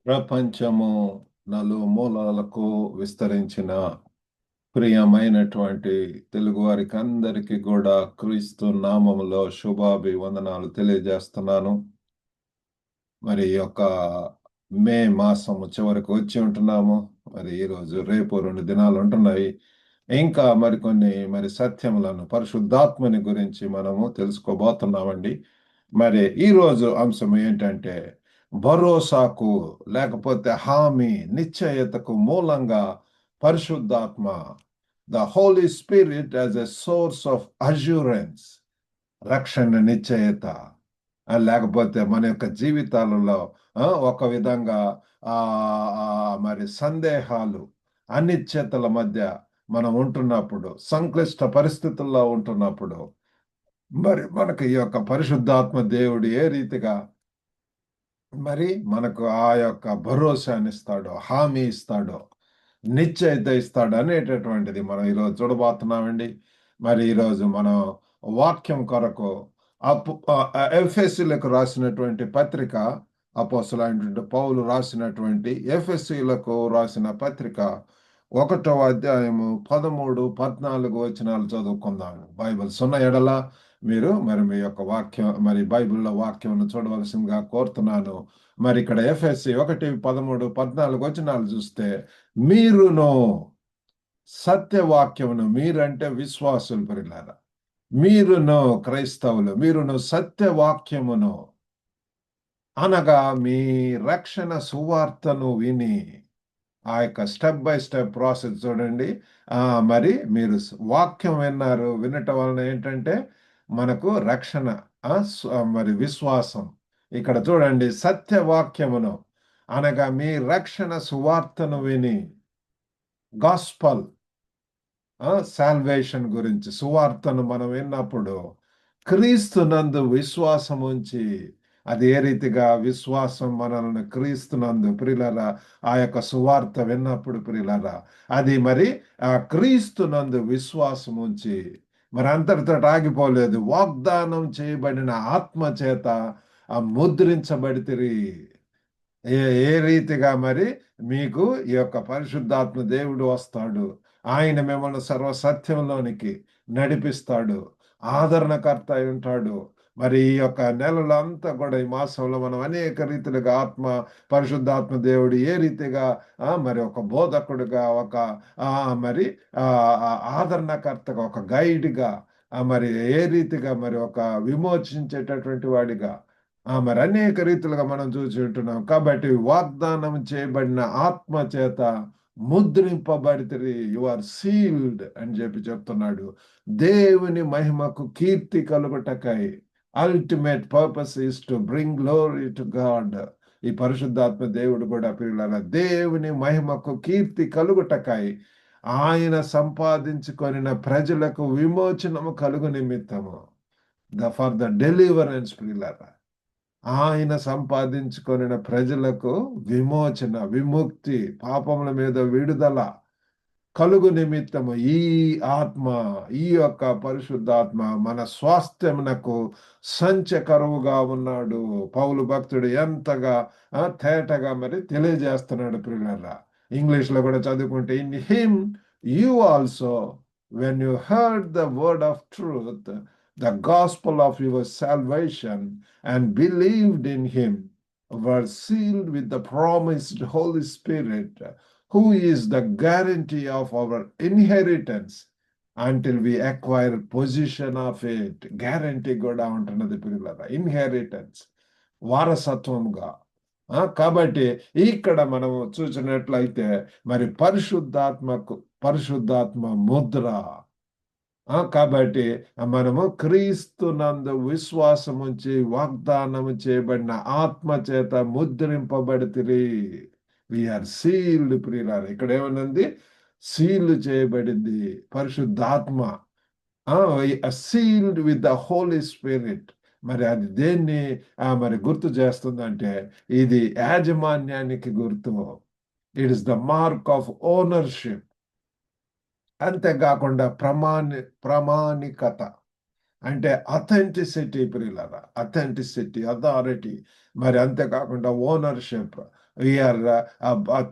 ప్రపంచము నలుమూలలకు విస్తరించిన ప్రియమైనటువంటి తెలుగువారికి అందరికీ కూడా క్రీస్తు నామములో శుభాభివందనాలు తెలియజేస్తున్నాను. మరి ఈ యొక్క మే మాసము చివరికి వచ్చి ఉంటున్నాము. మరి ఈరోజు రేపు 2 దినాలు ఉంటున్నాయి. ఇంకా మరికొన్ని సత్యములను పరిశుద్ధాత్మని గురించి మనము తెలుసుకోబోతున్నామండి. మరి ఈరోజు అంశం ఏంటంటే భరోసాకు లేకపోతే హామీ నిశ్చయతకు మూలంగా పరిశుద్ధాత్మ, the Holy Spirit as a source of assurance, రక్షణ నిశ్చయత. లేకపోతే మన యొక్క జీవితాలలో ఒక విధంగా ఆ ఆ, మరి సందేహాలు, అనిశ్చయతల మధ్య మనం ఉంటున్నప్పుడు, సంక్లిష్ట పరిస్థితుల్లో ఉంటున్నప్పుడు, మరి మనకు ఈ యొక్క పరిశుద్ధాత్మ దేవుడు ఏ రీతిగా మరి మనకు ఆ యొక్క భరోసాని ఇస్తాడో, హామీ ఇస్తాడో, నిశ్చయిత ఇస్తాడు అనేటటువంటిది మనం ఈరోజు చూడబోతున్నామండి. మరి ఈరోజు మనం వాక్యం కొరకు ఎఫెసీలకు రాసినటువంటి పత్రిక, అపోస్తలుడైనటువంటి పౌలు రాసినటువంటి ఎఫెసీలకు రాసిన పత్రిక 1వ అధ్యాయము 13, 14 వచనాలు చదువుకుందాం. బైబిల్స్ ఉన్న ఎడల మీరు మరి మీ యొక్క వాక్యం, మరి బైబిల్లో వాక్యం చూడవలసిందిగా కోరుతున్నాను. మరి ఇక్కడ ఎఫెసీ 1, 13, 14 వచనాలు చూస్తే, మీరును సత్యవాక్యమును, మీరంటే విశ్వాసులు ప్రియులారా, మీరును క్రైస్తవులు, మీరును సత్యవాక్యమును అనగా మీ రక్షణ సువార్తను విని, ఆ యొక్క స్టెప్ బై స్టెప్ ప్రాసెస్ చూడండి. మరి మీరు వాక్యం విన్నారు, వినటం వలన ఏంటంటే మనకు రక్షణ, మరి విశ్వాసం. ఇక్కడ చూడండి, సత్యవాక్యమును అనగా మీ రక్షణ సువార్తను విని, గాస్పల్, సాల్వేషన్ గురించి సువార్తను మనం విన్నప్పుడు క్రీస్తునందు విశ్వాసం ఉంచి, అది ఏ రీతిగా విశ్వాసం మనల్ని క్రీస్తునందు ప్రియులారా, ఆ యొక్క సువార్త విన్నప్పుడు ప్రియులారా, అది మరి ఆ క్రీస్తునందు విశ్వాసం ఉంచి, మరి అంతటితో ఆగిపోలేదు, వాగ్దానం చేయబడిన ఆత్మ చేత ముద్రించబడితిరి. ఏ ఏ రీతిగా మరి మీకు ఈ యొక్క పరిశుద్ధాత్మ దేవుడు వస్తాడు, ఆయన మిమ్మల్ని సర్వసత్యంలోనికి నడిపిస్తాడు, ఆదరణకర్త అయి ఉంటాడు. మరి ఈ యొక్క నెలలంతా కూడా, ఈ మాసంలో మనం అనేక రీతిలుగా పరిశుద్ధాత్మ దేవుడు ఏ రీతిగా మరి ఒక బోధకుడుగా, ఒక మరి ఆదరణకర్తగా, ఒక గైడ్గా, మరి ఏ రీతిగా మరి ఒక విమోచించేటటువంటి వాడిగా, మరి అనేక రీతిలుగా మనం చూసి ఉంటున్నాం. కాబట్టి వాగ్దానం చేయబడిన ఆత్మ చేత ముద్రింపబడితే, యు ఆర్ సీల్డ్ అని చెప్తున్నాడు. దేవుని మహిమకు కీర్తి కలుగుటకై, ultimate purpose is to bring glory to God. ఈ పరిశుద్ధాత్మ దేవుడు కూడా ప్రియులారా, దేవుని మహిమకు కీర్తి కలుగుటకై ఆయన సంపాదించుకొనిన ప్రజలకు విమోచనము కలుగు నిమిత్తము, ఫర్ ద డెలివరెన్స్ ప్రియులారా, ఆయన సంపాదించుకొనిన ప్రజలకు విమోచన, విముక్తి, పాపముల మీద విడుదల కలుగు నిమిత్తము ఈ ఆత్మ, ఈ యొక్క పరిశుద్ధాత్మ మన స్వాస్థ్యమునకు సంచకరువుగా ఉన్నాడు. పౌలు భక్తుడు ఎంతగా తేటగా మరి తెలియజేస్తున్నాడు ప్రియులారా. ఇంగ్లీష్లో కూడా చదువుకుంటే, in him you also when you heard the word of truth, the gospel of your salvation, and believed in him, were sealed with the promised Holy Spirit, who is the guarantee of our inheritance until we acquire possession of it. Guarantee కూడా ఉంటున్నది పిల్లల, inheritance, వారసత్వంగా. కాబట్టి ఇక్కడ మనం చూసినట్లయితే మరి పరిశుద్ధాత్మ ముద్ర. కాబట్టి మనము క్రీస్తునందు విశ్వాసం ఉంచి వాగ్దానము చేయబడిన ఆత్మ చేత ముద్రింపబడితిరి. వీఆర్ సీల్డ్ ప్రియులారా. ఇక్కడ ఏమన్నది? సీల్ చేయబడింది పరిశుద్ధాత్మ, sealed with the Holy Spirit. మరి అది దేన్ని మరి గుర్తు చేస్తుందంటే, ఇది యాజమాన్యానికి గుర్తు. It is the mark of ownership. అంతేకాకుండా ప్రామాణికత, అంటే అథెంటిసిటీ ప్రియులారా, అథెంటిసిటీ, అథారిటీ. మరి అంతేకాకుండా ownership, we are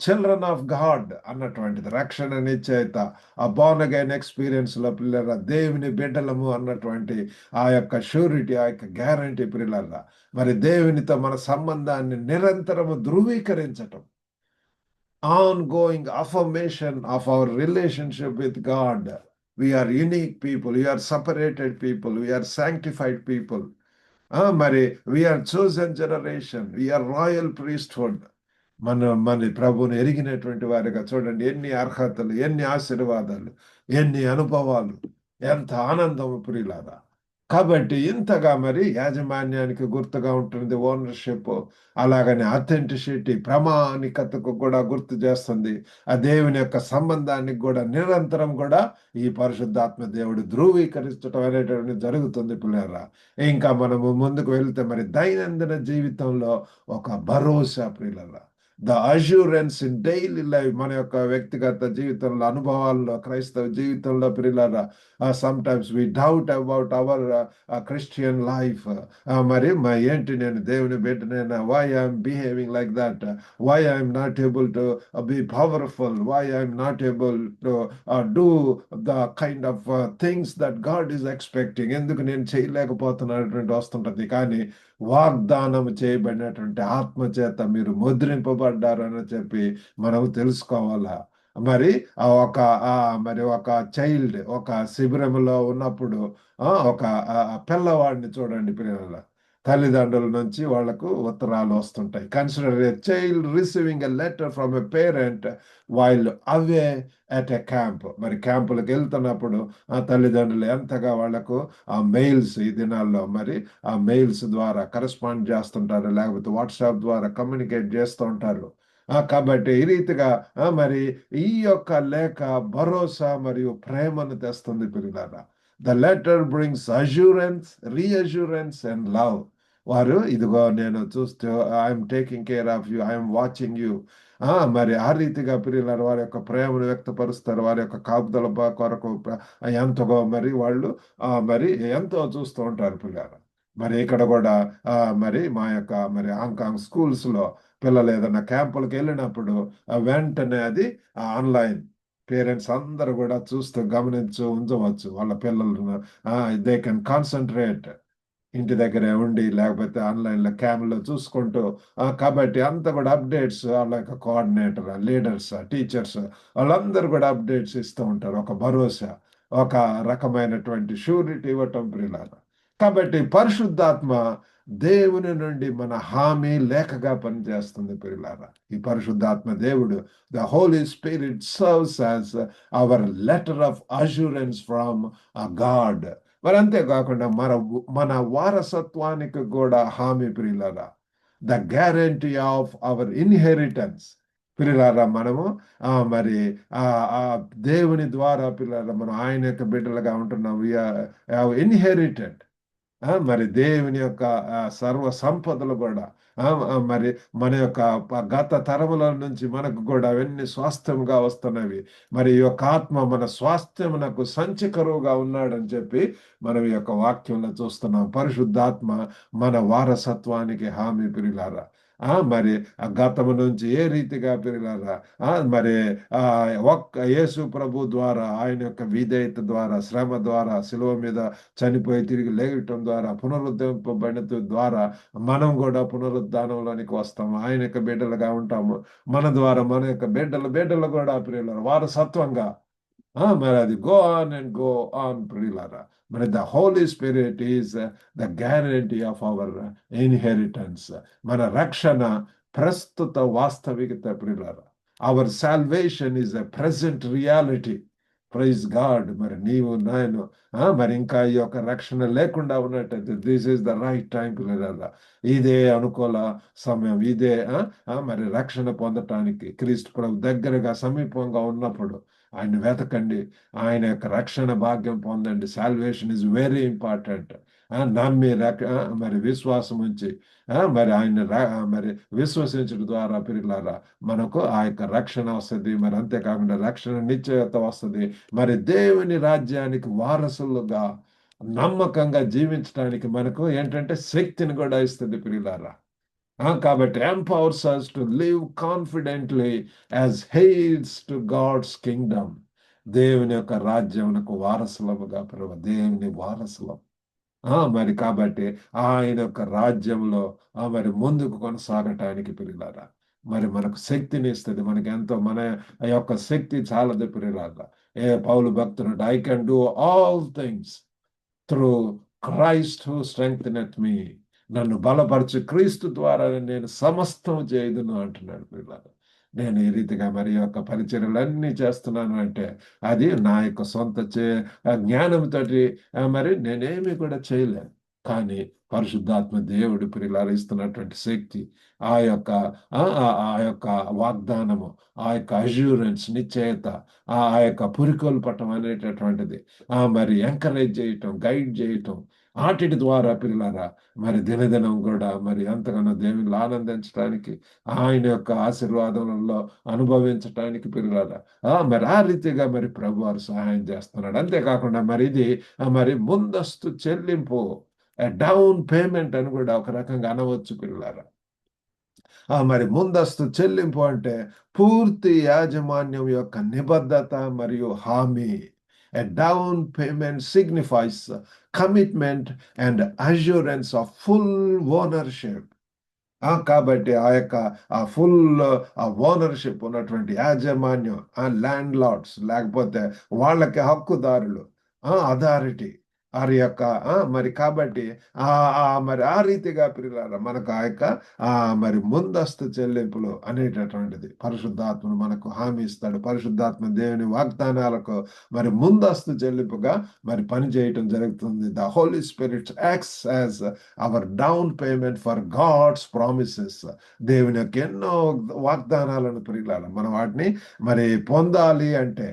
children of God అన్నటువంటిది రక్షణ నిశ్చయిత, ఆ బోర్న్ అగైన్ ఎక్స్పీరియన్స్ లో పిల్లల దేవుని బిడ్డలము అన్నటువంటి ఆ యొక్క షూరిటీ, ఆ యొక్క గ్యారంటీ పిల్లల, మరి దేవునితో మన సంబంధాన్ని నిరంతరము ధృవీకరించటం, ongoing affirmation of our relationship with God. We are unique people, we are separated people, we are sanctified people. మరి we are chosen generation, we are royal priesthood. మన ప్రభువుని ఎరిగినటువంటి వారిగా చూడండి, ఎన్ని అర్హతలు, ఎన్ని ఆశీర్వాదాలు, ఎన్ని అనుభవాలు, ఎంత ఆనందము ప్రియులారా. కాబట్టి ఇంతగా మరి యాజమాన్యానికి గుర్తుగా ఉంటుంది ఓనర్షిప్, అలాగనే అథెంటిసిటీ, ప్రామాణికతకు కూడా గుర్తు చేస్తుంది. ఆ దేవుని యొక్క సంబంధానికి కూడా నిరంతరం కూడా ఈ పరిశుద్ధాత్మ దేవుడు ధృవీకరించడం అనేటువంటి జరుగుతుంది పిల్లరా. ఇంకా మనము ముందుకు వెళ్తే మరి దైనందిన జీవితంలో ఒక భరోసా ప్రియులరా, the assurance in daily life, మన యొక్క వ్యక్తిగత జీవితంలో, అనుభవాల్లో, క్రైస్తవ జీవితంలో ప్రియులరా, some times we doubt about our Christian life. మరి ఏంటి నేను దేవుని బిడ్డనైనా, why I'm behaving like that, why I'm not able to be powerful, why I'm not able to do the kind of things that God is expecting, ఎందుకు నేను చేయలేకపోతున్నటువంటి వస్తుంటది. కానీ వాగ్దానం చేయబడినటువంటి ఆత్మచేత మీరు ముద్రింపబడ్డారని చెప్పి మనం తెలుసుకోవాలా. మరి ఒక చైల్డ్ ఒక శిబిరంలో ఉన్నప్పుడు ఒక పిల్లవాడిని చూడండి పిల్లల, తల్లిదండ్రుల నుంచి వాళ్లకు ఉత్తరాలు వస్తుంటాయి. Consider a child receiving a letter from a parent while away at a camp. మరి క్యాంపులకు వెళ్తున్నప్పుడు ఆ తల్లిదండ్రులు ఎంతగా వాళ్లకు ఆ మెయిల్స్, ఈ దినాల్లో మరి ఆ మెయిల్స్ ద్వారా కరెస్పాండ్ చేస్తుంటారు, లేకపోతే వాట్సాప్ ద్వారా కమ్యూనికేట్ చేస్తూ ఉంటారు. కాబట్టి ఈ రీతిగా మరి ఈ యొక్క లేఖ భరోసా మరియు ప్రేమను తెస్తుంది పిల్లలారా. The letter brings assurance, reassurance and love. వారు ఇదిగో నేను చూస్తూ, I'm taking care of you, I'm watching you. మరి ఆ రీతిగా పిల్లలు వారి యొక్క ప్రేమను వ్యక్తపరుస్తారు, వారి యొక్క కాపుదల కొరకు ఎంతగో మరి వాళ్ళు మరి ఎంతో చూస్తూ ఉంటారు పిల్లలు. మరి ఇక్కడ కూడా మరి మా యొక్క మరి హాంకాంగ్ స్కూల్స్ లో పిల్లలు ఏదైనా క్యాంపులకు వెళ్ళినప్పుడు వెంటనే అది ఆన్లైన్ పేరెంట్స్ అందరూ కూడా చూస్తూ గమనించు ఉంచవచ్చు వాళ్ళ పిల్లలను. దే కెన్ కాన్సన్ట్రేట్, ఇంటి దగ్గరే ఉండి లేకపోతే ఆన్లైన్లో క్యామ్లో చూసుకుంటూ. కాబట్టి అంతా కూడా అప్డేట్స్, వాళ్ళ యొక్క కోఆర్డినేటర్, లీడర్స్, టీచర్స్ వాళ్ళందరూ కూడా అప్డేట్స్ ఇస్తూ ఉంటారు. ఒక భరోసా, ఒక రకమైనటువంటి షూరిటీ ఇవ్వటం ప్రియులారా. కాబట్టి పరిశుద్ధాత్మ దేవుని నుండి మన హామీ లేఖగా పనిచేస్తుంది ప్రియులారా. ఈ పరిశుద్ధాత్మ దేవుడు, the Holy Spirit serves as our letter of assurance from God. మరి అంతేకాకుండా మన వారసత్వానికి కూడా హామీ ప్రియులారా, the guarantee of our inheritance. పిల్లలారా మనము మరి ఆ దేవుని ద్వారా పిల్లల మనం ఆయన యొక్క బిడ్డలుగా ఉంటున్నాం. ఇన్హెరిటెడ్ మరి దేవుని యొక్క సర్వ సంపదలు కూడా మరి మన యొక్క గత తరముల నుంచి మనకు కూడా అవన్నీ స్వాస్థ్యముగా వస్తున్నవి. మరి ఈ యొక్క ఆత్మ మన స్వాస్థ్యమునకు సంచికరువుగా ఉన్నాడని చెప్పి మనం ఈ యొక్క వాక్యంలో చూస్తున్నాం. పరిశుద్ధాత్మ మన వారసత్వానికి హామీ ప్రియులారా. మరి ఆ గతము నుంచి ఏ రీతిగా పిల్లలారా మరి ఒక్క యేసు ప్రభు ద్వారా, ఆయన యొక్క విధేయత ద్వారా, శ్రమ ద్వారా, శిలువ మీద చనిపోయి తిరిగి లేగటం ద్వారా, పునరుద్ధరింపబడిన ద్వారా మనం కూడా పునరుద్ధానంలోనికి వస్తాము, ఆయన యొక్క బిడ్డలుగా ఉంటాము. మన ద్వారా మన యొక్క బిడ్డలు కూడా ప్రియులారా వారసత్వంగా మరి అది go on and go on ప్రియులారా. మరి the Holy Spirit is the guarantee of our inheritance. మన రక్షణ ప్రస్తుత వాస్తవికత ప్రియులారా. Our salvation is a present reality. Praise God. మరి నీవు నేను మరి ఇంకా ఈ యొక్క రక్షణ లేకుండా ఉన్నట్టయితే this is the right time పిల్లలారా. ఇదే అనుకూల సమయం, ఇదే మరి రక్షణ పొందటానికి క్రీస్తు ప్రభు దగ్గరగా సమీపంగా ఉన్నప్పుడు ఆయన వెతకండి, ఆయన యొక్క రక్షణ భాగ్యం పొందండి. Salvation is very important. నమ్మి మరి విశ్వాసం ఉంచి మరి ఆయన మరి విశ్వసించడం ద్వారా పిల్లలారా మనకు ఆ యొక్క రక్షణ వస్తుంది. మరి అంతేకాకుండా రక్షణ నిశ్చయత వస్తుంది. మరి దేవుని రాజ్యానికి వారసులుగా నమ్మకంగా జీవించడానికి మనకు ఏంటంటే శక్తిని కూడా ఇస్తుంది పిల్లలారా. కాబట్టి empowers us to live confidently as heirs to God's kingdom. దేవుని యొక్క రాజ్యమునకు వారసులముగా ప్రభు, దేవుని వారసులం. మరి కాబట్టి ఆయన యొక్క రాజ్యంలో మరి ముందుకు కొనసాగటానికి పిల్లలారా, మరి మనకు శక్తిని ఇస్తుంది. మనకి ఎంతో మన యొక్క శక్తి చాలదు పిల్లలారా. పౌలు భక్తుడు, I can do all things through Christ who strengtheneth me. నన్ను బలపరచు క్రీస్తు ద్వారా నేను సమస్తం చేయదును అంటున్నాడు పిల్లలు. నేను ఈ రీతిగా మరి యొక్క పరిచర్యలన్నీ చేస్తున్నాను అంటే అది నా యొక్క సొంత జ్ఞానంతో మరి నేనేమి కూడా చేయలేను. కానీ పరిశుద్ధాత్మ దేవుడు పిల్లలు ఇస్తున్నటువంటి శక్తి, ఆ యొక్క ఆ యొక్క వాగ్దానము, ఆ యొక్క అష్యూరెన్స్, నిశ్చయత, ఆ యొక్క పురికొల్పటం అనేటటువంటిది మరి ఎంకరేజ్ చేయటం, గైడ్ చేయటం, వాటి ద్వారా పిల్లలారా మరి దినదినం కూడా మరి ఎంతగానో దేవుళ్ళు ఆనందించడానికి, ఆయన యొక్క ఆశీర్వాదాలలో అనుభవించటానికి పిల్లలారా మరి ఆ రీతిగా మరి ప్రభు వారు సహాయం చేస్తున్నాడు. అంతేకాకుండా మరి ఇది మరి ముందస్తు చెల్లింపు, డౌన్ పేమెంట్ అని కూడా ఒక రకంగా అనవచ్చు పిల్లలారా. మరి ముందస్తు చెల్లింపు అంటే పూర్తి యాజమాన్యం యొక్క నిబద్ధత మరియు హామీ. A down payment signifies commitment and assurance of full ownership. కాబట్టి ఆ యొక్క ఆ ఫుల్ ఆ ఓనర్షిప్ ఉన్నటువంటి యాజమాన్యం, ఆ ల్యాండ్ లార్డ్స్ లేకపోతే వాళ్ళకి హక్కుదారులు, అథారిటీ వారి యొక్క మరి కాబట్టి మరి ఆ రీతిగా పిల్లల మనకు ఆ యొక్క మరి ముందస్తు చెల్లింపులు అనేటటువంటిది పరిశుద్ధాత్మను మనకు హామీ ఇస్తాడు. పరిశుద్ధాత్మ దేవుని వాగ్దానాలకు మరి ముందస్తు చెల్లింపుగా మరి పని చేయటం జరుగుతుంది. The Holy Spirit acts as our down payment for God's promises. దేవుని యొక్క ఎన్నో వాగ్దానాలను పిల్లల మనం వాటిని మరి పొందాలి అంటే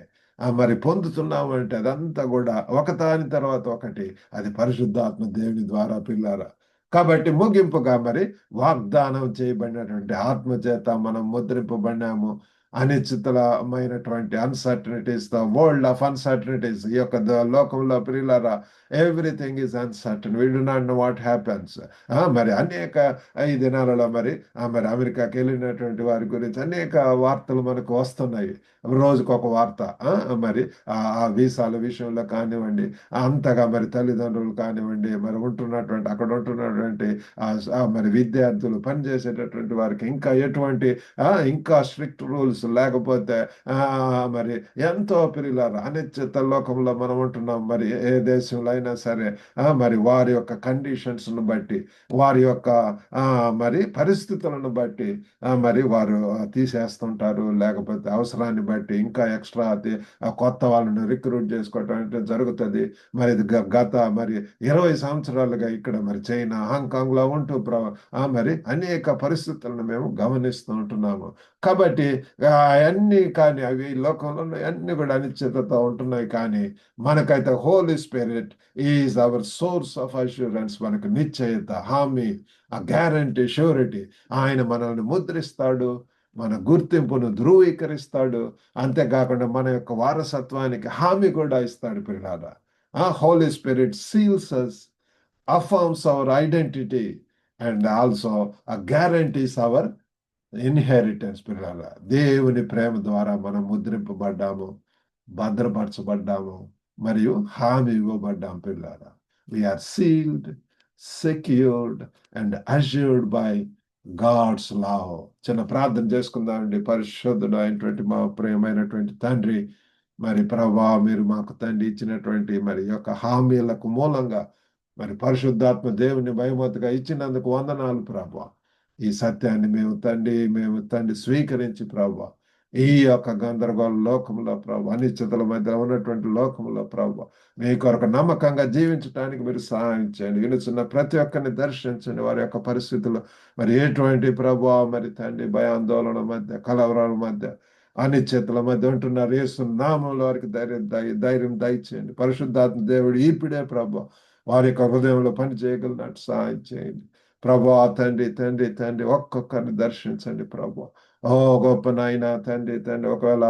మరి పొందుతున్నాము అంటే అదంతా కూడా ఒకదాని తర్వాత ఒకటి అది పరిశుద్ధాత్మ దేవుని ద్వారా పిల్లారా. కాబట్టి ముగింపుగా మరి వాగ్దానం చేయబడినటువంటి ఆత్మ చేత మనం ముద్రింపబడినాము. అనిశ్చితమైనటువంటి uncertainties, the world of uncertainties, ఈ యొక్క లోకంలో పిల్లలారా everything is uncertain, we do not know what happens. మరి అనేక ఈ దినాలలో మరి మరి అమెరికాకి వెళ్ళినటువంటి వారి గురించి అనేక వార్తలు మనకు వస్తున్నాయి. రోజుకు ఒక వార్త. మరి ఆ వీసాల విషయంలో కానివ్వండి, అంతగా మరి తల్లిదండ్రులు కానివ్వండి, మరి అక్కడ ఉంటున్నటువంటి మరి విద్యార్థులు, పనిచేసేటటువంటి వారికి ఇంకా ఎటువంటి ఇంకా స్ట్రిక్ట్ రూల్స్ లేకపోతే మరి ఎంతో పిల్లలు అనిశ్చిత లోకంలో మనం ఉంటున్నాం. మరి ఏ దేశంలో అయినా సరే మరి వారి యొక్క కండిషన్స్ ను బట్టి, వారి యొక్క మరి పరిస్థితులను బట్టి మరి వారు తీసేస్తుంటారు. లేకపోతే అవసరాన్ని బట్టి ఇంకా ఎక్స్ట్రా కొత్త వాళ్ళని రిక్రూట్ చేసుకోవటం అంటే జరుగుతుంది. మరి గత మరి 20 సంవత్సరాలుగా ఇక్కడ మరి చైనా, హాంకాంగ్ లో ఉంటూ మరి అనేక పరిస్థితులను మేము గమనిస్తూ ఉంటున్నాము. కాబట్టి అవన్నీ కానీ అవి లోకంలో అన్ని కూడా అనిశ్చితతో ఉంటున్నాయి. కానీ మనకైతే Holy Spirit is our source of assurance. మనకు నిశ్చయత, హామీ, ఆ గ్యారంటీ, షూరిటీ. ఆయన మనల్ని ముద్రిస్తాడు, మన గుర్తింపును ధృవీకరిస్తాడు. అంతేకాకుండా మన యొక్క వారసత్వానికి హామీ కూడా ఇస్తాడు పిల్లారా. Holy Spirit seals us, affirms our identity, and also guarantees our inheritance. పిల్లల దేవుని ప్రేమ ద్వారా మనం ముద్రింపబడ్డాము, భద్రపరచబడ్డాము మరియు హామీ ఇవ్వబడ్డాము పిల్లల. We are sealed, secured and assured by God's love. చిన్న ప్రార్థన చేసుకుందామండి. పరిశుద్ధుడు అయినటువంటి మా ప్రియమైనటువంటి తండ్రి, మరి ప్రభా మీరు మాకు తండ్రి ఇచ్చినటువంటి మరి యొక్క హామీలకు మూలంగా మరి పరిశుద్ధాత్మ దేవుని భయమతిగా ఇచ్చినందుకు వందనాలు ప్రభా. ఈ సత్యాన్ని మేము తండ్రి స్వీకరించి ప్రభా ఈ యొక్క గందరగోళ లోకంలో ప్రభు, అనిశ్చితల మధ్య ఉన్నటువంటి లోకంలో ప్రభు మీ కొరకు నమ్మకంగా జీవించడానికి మీరు సహాయం చేయండి. వినుచున్న ప్రతి ఒక్కరిని దర్శించండి. వారి యొక్క పరిస్థితులు మరి ఎటువంటి ప్రభు మరి తండ్రి భయాందోళన మధ్య, కలవరాల మధ్య, అనిశ్చితల మధ్య ఉంటున్నారు. యేసు నామంలో వారికి ధైర్యం దయచేయండి. పరిశుద్ధాత్మ దేవుడు ఈపిడే ప్రభు వారి యొక్క హృదయంలో పని చేయగలిగినట్టు సహాయం చేయండి ప్రభు. తండ్రి ఒక్కొక్కరిని దర్శించండి ప్రభు. ఓ గొప్ప నాయన తండ్రి తండ్రి, ఒకవేళ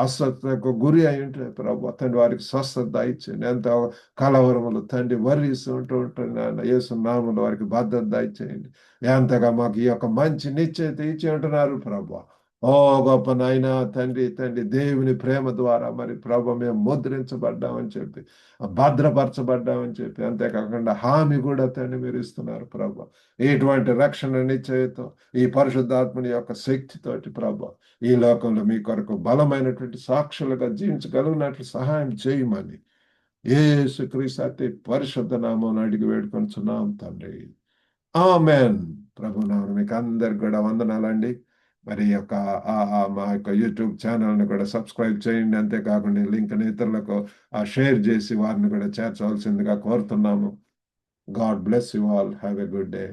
అస్వస్థతకు గురి అయి ఉంటే ప్రభు తండ్రి వారికి స్వస్థత దయచేయండి. ఎంతో కలవరములు తండ్రి వర్రీస్తూ ఉంటున్నారు నాయన, యేసు నామములో వారికి భద్రత దయచేయండి. ఎంతగా మాకు ఈ యొక్క మంచి నిశ్చయిత ఇచ్చి ఉంటున్నారు ప్రభు. ఓ గొప్ప నాయన తండ్రి తండ్రి, దేవుని ప్రేమ ద్వారా మరి ప్రభు మేము ముద్రించబడ్డామని చెప్పి, భద్రపరచబడ్డామని చెప్పి, అంతేకాకుండా హామీ కూడా తండ్రి మీరు ఇస్తున్నారు ప్రభు. ఇటువంటి రక్షణ నిశ్చయితం ఈ పరిశుద్ధాత్మని యొక్క శక్తితోటి ప్రభు ఈ లోకంలో మీ కొరకు బలమైనటువంటి సాక్షులుగా జీవించగలిగినట్లు సహాయం చేయమని యేసుక్రీస్తు అతి పరిశుద్ధ నామం అడిగి వేడుకొంచున్నాం తండ్రి. ఆమెన్. ప్రభు నామమున మీకు అందరికి కూడా వందనాలండి. మరి ఈ యొక్క మా యొక్క యూట్యూబ్ ఛానల్ని కూడా సబ్స్క్రైబ్ చేయండి. అంతేకాకుండా లింక్ని ఇతరులకు షేర్ చేసి వారిని కూడా చేర్చవలసిందిగా కోరుతున్నాము. God bless you all. Have a good day.